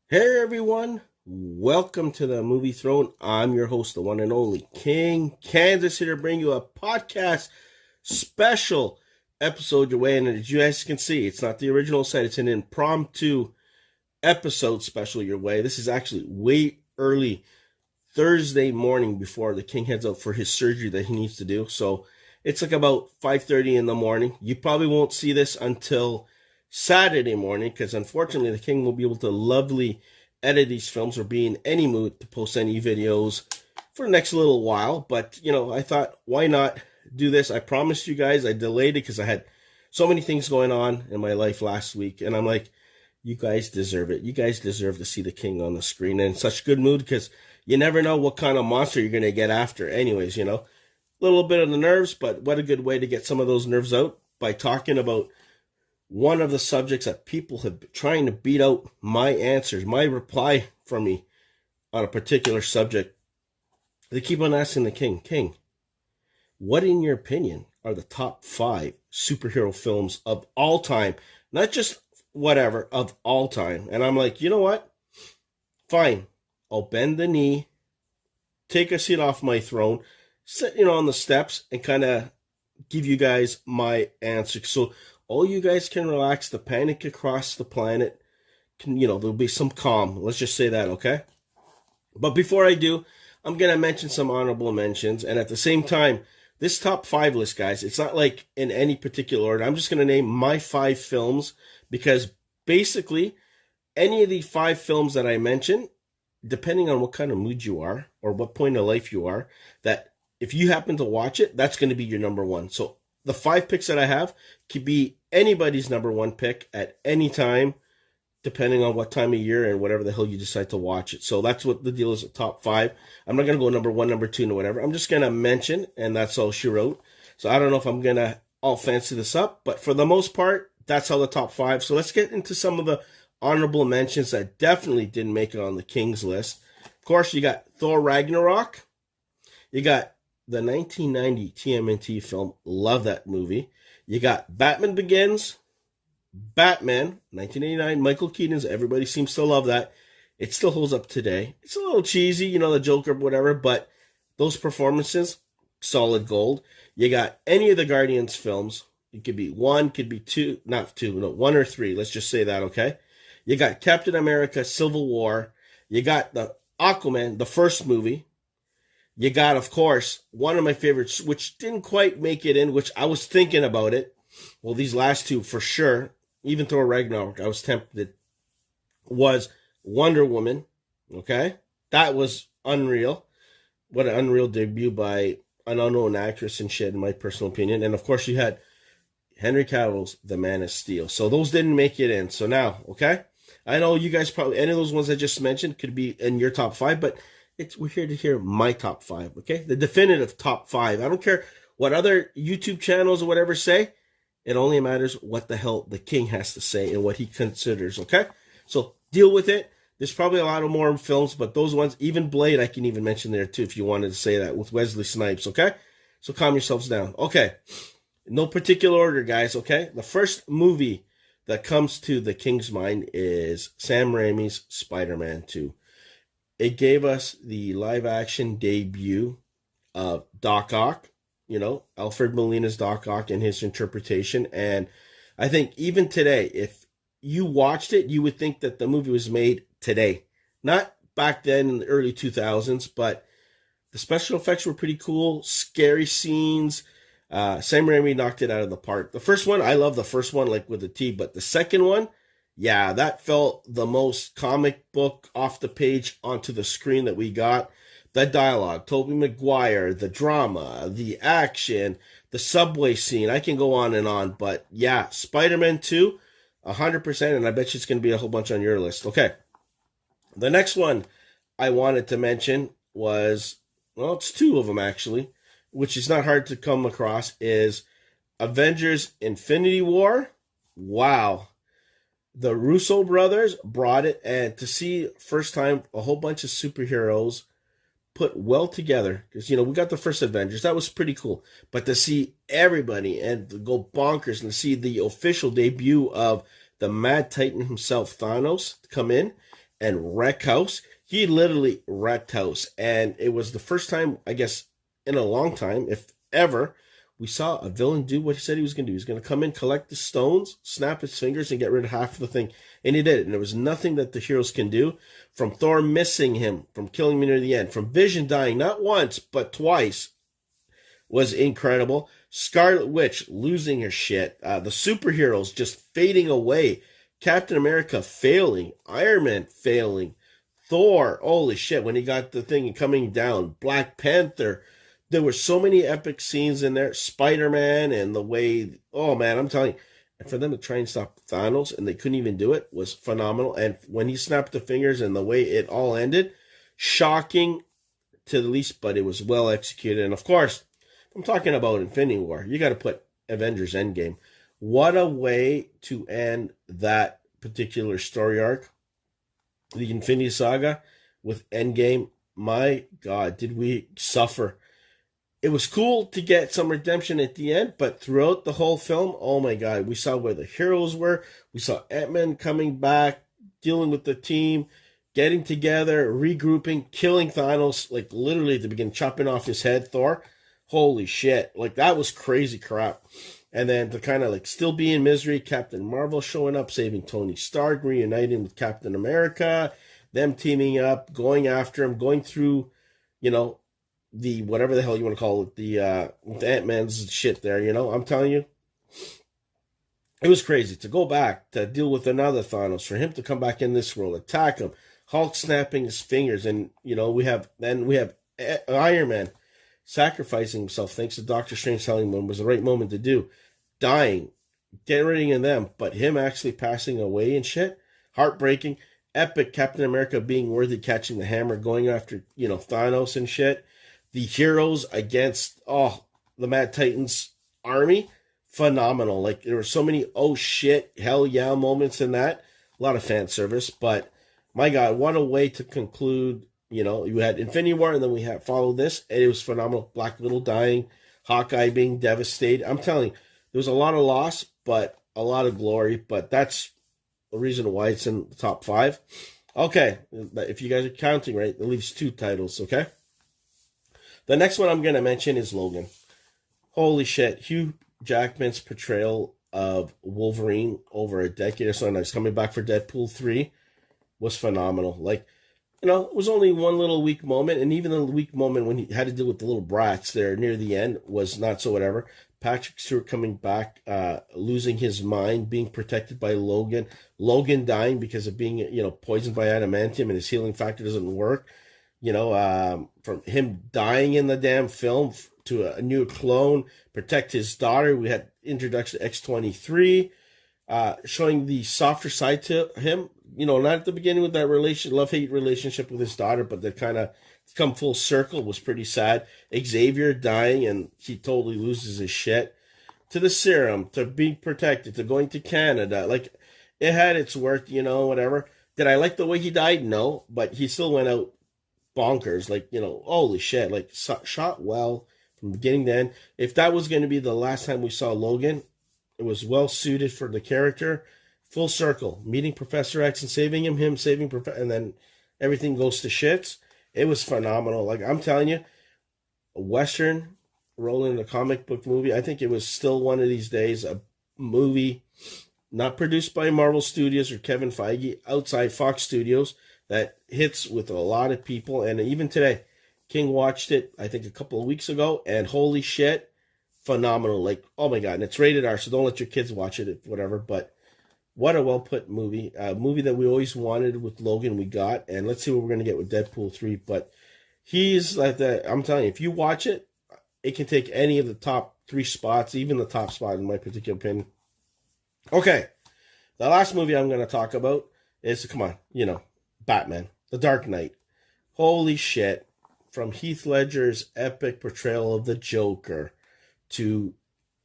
Hey everyone, welcome to the Movie Throne. I'm your host, the one and only King Kansas, here to bring you a podcast special episode your way. And as you guys can see, it's not the original set, it's an impromptu episode special your way. This is actually way early Thursday morning before the King heads out for his surgery that he needs to do. So it's like about 5:30 in the morning. You probably won't see this until Saturday morning because unfortunately the King won't be able to lovely edit these films or be in any mood to post any videos for the next little while. But, I thought, why not do this? I promised you guys I delayed it because I had so many things going on in my life last week. And I'm like, you guys deserve it. You guys deserve to see the King on the screen and in such good mood because you never know what kind of monster you're going to get after. Anyways, a little bit of the nerves, but what a good way to get some of those nerves out by talking about one of the subjects that people have been trying to beat out my answers, my reply from me on a particular subject. They keep on asking the King, what in your opinion are the top 5 superhero films of all time? Not just whatever, of all time. And I'm like, you know what? Fine. I'll bend the knee, take a seat off my throne, sit, on the steps and kind of give you guys my answer. So all you guys can relax. The panic across the planet there'll be some calm. Let's just say that, okay? But before I do, I'm going to mention some honorable mentions. And at the same time, this top 5 list, guys, it's not like in any particular order. I'm just going to name my 5 films because basically any of the 5 films that I mention, depending on what kind of mood you are or what point of life you are, that if you happen to watch it, that's going to be your number one. So the 5 picks that I have could be anybody's number one pick at any time, depending on what time of year and whatever the hell you decide to watch it. So that's what the deal is at top 5. I'm not going to go number 1, number 2, and whatever. I'm just going to mention, and that's all she wrote. So I don't know if I'm going to all fancy this up, but for the most part, that's all the top 5. So let's get into some of the honorable mentions that definitely didn't make it on the King's list. Of course, you got Thor Ragnarok. You got the 1990 TMT film. Love that movie. You got Batman Begins. Batman, 1989, Michael Keaton's. Everybody seems to love that. It still holds up today. It's a little cheesy, the Joker, whatever, but those performances, solid gold. You got any of the Guardians films. It could be 1, could be 2, not 2, no, 1 or 3. Let's just say that, okay? You got Captain America, Civil War. You got the Aquaman, the first movie. You got, of course, one of my favorites, which didn't quite make it in, which I was thinking about it. Well, these last 2 for sure. Even Thor Ragnarok, I was tempted, was Wonder Woman, okay? That was unreal. What an unreal debut by an unknown actress and shit, in my personal opinion. And, of course, you had Henry Cavill's The Man of Steel. So those didn't make it in. So now, okay? I know you guys probably, any of those ones I just mentioned could be in your top 5, but we're here to hear my top 5, okay? The definitive top 5. I don't care what other YouTube channels or whatever say. It only matters what the hell the King has to say and what he considers, okay? So deal with it. There's probably a lot of more films, but those ones, even Blade, I can even mention there too if you wanted to say that with Wesley Snipes, okay? So calm yourselves down. Okay, no particular order, guys, okay? The first movie that comes to the King's mind is Sam Raimi's Spider-Man 2. It gave us the live-action debut of Doc Ock. Alfred Molina's Doc Ock and his interpretation. And I think even today, if you watched it, you would think that the movie was made today. Not back then in the early 2000s, but the special effects were pretty cool. Scary scenes. Sam Raimi knocked it out of the park. The first one, I love the first one, like with the T, but the second one, yeah, that felt the most comic book off the page onto the screen that we got. The dialogue, Tobey Maguire, the drama, the action, the subway scene. I can go on and on, but yeah, Spider-Man 2, 100%, and I bet you it's going to be a whole bunch on your list. Okay, the next one I wanted to mention was, well, it's 2 of them actually, which is not hard to come across, is Avengers Infinity War. Wow. The Russo brothers brought it, and to see first time a whole bunch of superheroes put well together, because we got the first Avengers, that was pretty cool, but to see everybody and to go bonkers and to see the official debut of the Mad Titan himself, Thanos, come in and wreck house. He literally wrecked house. And it was the first time, I guess, in a long time, if ever, we saw a villain do what he said he was going to do. He's going to come in, collect the stones, snap his fingers, and get rid of half of the thing. And he did it. And there was nothing that the heroes can do, from Thor missing him, from killing me near the end, from Vision dying not once, but twice, was incredible. Scarlet Witch losing her shit. The superheroes just fading away. Captain America failing. Iron Man failing. Thor, holy shit, when he got the thing coming down. Black Panther. There were so many epic scenes in there. Spider-Man and the way, oh man, I'm telling you. And for them to try and stop Thanos, and they couldn't even do it, was phenomenal. And when he snapped the fingers and the way it all ended, shocking to the least, but it was well executed. And of course, I'm talking about Infinity War. You got to put Avengers Endgame. What a way to end that particular story arc. The Infinity Saga with Endgame. My God, did we suffer. It was cool to get some redemption at the end, but throughout the whole film, oh my God, we saw where the heroes were. We saw Ant-Man coming back, dealing with the team, getting together, regrouping, killing Thanos, like literally at the beginning, chopping off his head, Thor. Holy shit. Like, that was crazy crap. And then to kind of like still be in misery, Captain Marvel showing up, saving Tony Stark, reuniting with Captain America, them teaming up, going after him, going through, you know, the whatever the hell you want to call it, the Ant-Man's shit there, you know. I'm telling you, it was crazy to go back to deal with another Thanos, for him to come back in this world, attack him, Hulk snapping his fingers, and you know, we have Iron Man sacrificing himself, thanks to Doctor Strange telling him it was the right moment to do, dying, getting rid of them, but him actually passing away and shit, heartbreaking. Epic Captain America being worthy, catching the hammer, going after, you know, Thanos and shit. The heroes against, the Mad Titans army, phenomenal. Like, there were so many oh shit, hell yeah moments in that. A lot of fan service, but my God, what a way to conclude. You know, you had Infinity War, and then we had followed this, and it was phenomenal. Black Widow dying, Hawkeye being devastated. I'm telling you, there was a lot of loss, but a lot of glory. But that's the reason why it's in the top 5. Okay, if you guys are counting right, that leaves 2 titles, okay? The next one I'm going to mention is Logan. Holy shit, Hugh Jackman's portrayal of Wolverine over a decade or so, and he's coming back for Deadpool 3, was phenomenal. Like, you know, it was only one little weak moment, and even the weak moment when he had to deal with the little brats there near the end was not so whatever. Patrick Stewart coming back, losing his mind, being protected by Logan. Logan dying because of being, you know, poisoned by adamantium, and his healing factor doesn't work. You know, from him dying in the damn film to a new clone, protect his daughter. We had introduction to X-23, showing the softer side to him. You know, not at the beginning with that love-hate relationship with his daughter, but that kind of come full circle was pretty sad. Xavier dying, and he totally loses his shit. To the serum, to being protected, to going to Canada. Like, it had its work, you know, whatever. Did I like the way he died? No, but he still went out bonkers. Like, you know, holy shit. Like, shot well from beginning to end. If that was going to be the last time we saw Logan, it was well suited for the character. Full circle, meeting Professor X and saving him saving Professor, and then everything goes to shits. It was phenomenal. Like, I'm telling you, a Western rolling in a comic book movie. I think it was still one of these days a movie not produced by Marvel Studios or Kevin Feige, outside Fox Studios, that hits with a lot of people. And even today, King watched it, I think, a couple of weeks ago, and holy shit, phenomenal. Like, oh my God, and it's rated R, so don't let your kids watch it, whatever, but what a well-put movie. A movie that we always wanted with Logan, we got. And let's see what we're going to get with Deadpool 3. But he's like that. I'm telling you, if you watch it, it can take any of the top 3 spots, even the top spot in my particular opinion. Okay. The last movie I'm going to talk about is, come on, you know, Batman, The Dark Knight. Holy shit. From Heath Ledger's epic portrayal of the Joker to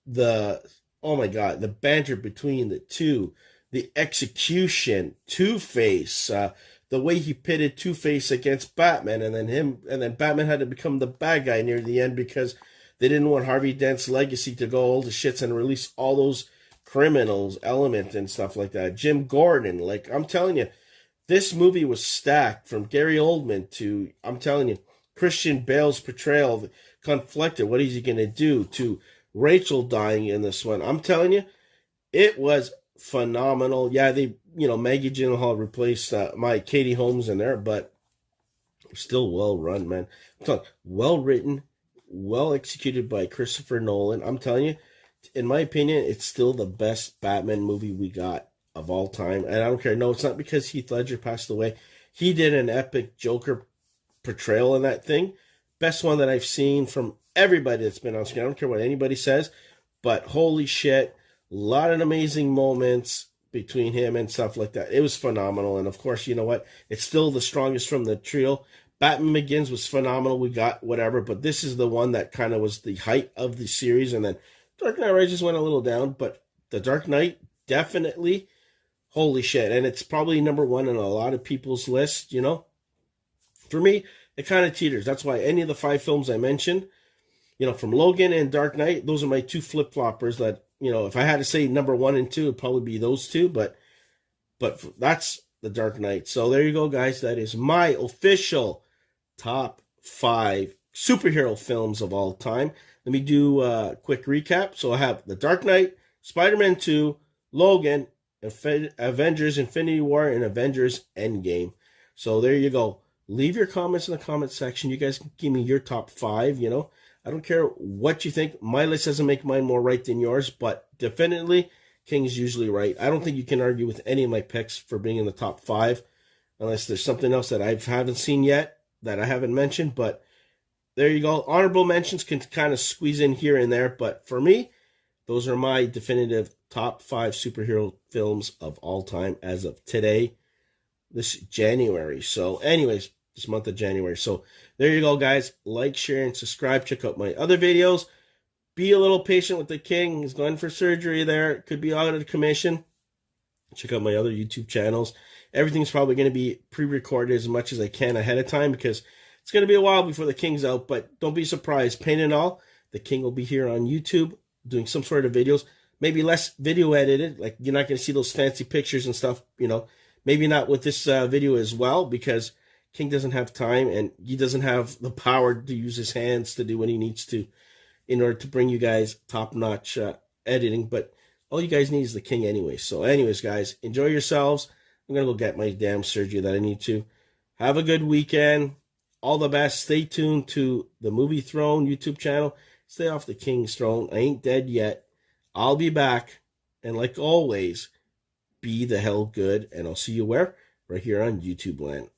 the, oh my God, the banter between the two. The execution, Two-Face, the way he pitted Two-Face against Batman, and then Batman had to become the bad guy near the end because they didn't want Harvey Dent's legacy to go all the shits and release all those criminals, Element and stuff like that. Jim Gordon, like, I'm telling you, This movie was stacked from Gary Oldman to, I'm telling you, Christian Bale's portrayal, conflicted. What is he going to do? To Rachel dying in this one. I'm telling you, it was phenomenal. Yeah, they, Maggie Gyllenhaal replaced my Katie Holmes in there, but still well run, man. I'm telling you, well written, well executed by Christopher Nolan. I'm telling you, in my opinion, it's still the best Batman movie we got of all time. And I don't care. No, it's not because Heath Ledger passed away. He did an epic Joker portrayal in that thing. Best one that I've seen from everybody that's been on screen. I don't care what anybody says, but holy shit, a lot of amazing moments between him and stuff like that. It was phenomenal. And of course, you know what? It's still the strongest from the trio. Batman Begins was phenomenal. We got whatever, but this is the one that kind of was the height of the series. And then Dark Knight Rises went a little down, but The Dark Knight, definitely, holy shit. And it's probably number one in a lot of people's list, For me, it kind of teeters. That's why any of the 5 films I mentioned, from Logan and Dark Knight, those are my 2 flip-floppers that, if I had to say number 1 and 2, it'd probably be those 2, but that's The Dark Knight. So there you go, guys. That is my official top 5 superhero films of all time. Let me do a quick recap. So I have The Dark Knight, Spider-Man 2, Logan, Avengers Infinity War, and Avengers Endgame. So there you go. Leave your comments in the comment section. You guys can give me your top 5, I don't care what you think. My list doesn't make mine more right than yours, but definitely King's usually right. I don't think you can argue with any of my picks for being in the top 5, unless there's something else that I haven't seen yet that I haven't mentioned, but there you go. Honorable mentions can kind of squeeze in here and there, but for me, those are my definitive top 5 superhero films of all time as of today, this January. So anyways, this month of January. So there you go, guys. Like, share, and subscribe. Check out my other videos. Be a little patient with the King. He's going for surgery there. Could be out of commission. Check out my other YouTube channels. Everything's probably going to be pre-recorded as much as I can ahead of time because it's going to be a while before the King's out. But don't be surprised. Pain and all, the King will be here on YouTube doing some sort of videos. Maybe less video edited. Like, you're not going to see those fancy pictures and stuff, Maybe not with this video as well, because King doesn't have time and he doesn't have the power to use his hands to do what he needs to in order to bring you guys top-notch editing. But all you guys need is the King anyway. So anyways, guys, enjoy yourselves. I'm going to go get my damn surgery that I need to. Have a good weekend. All the best. Stay tuned to the Movie Throne YouTube channel. Stay off the King's throne. I ain't dead yet. I'll be back. And like always, be the hell good. And I'll see you where? Right here on YouTube land.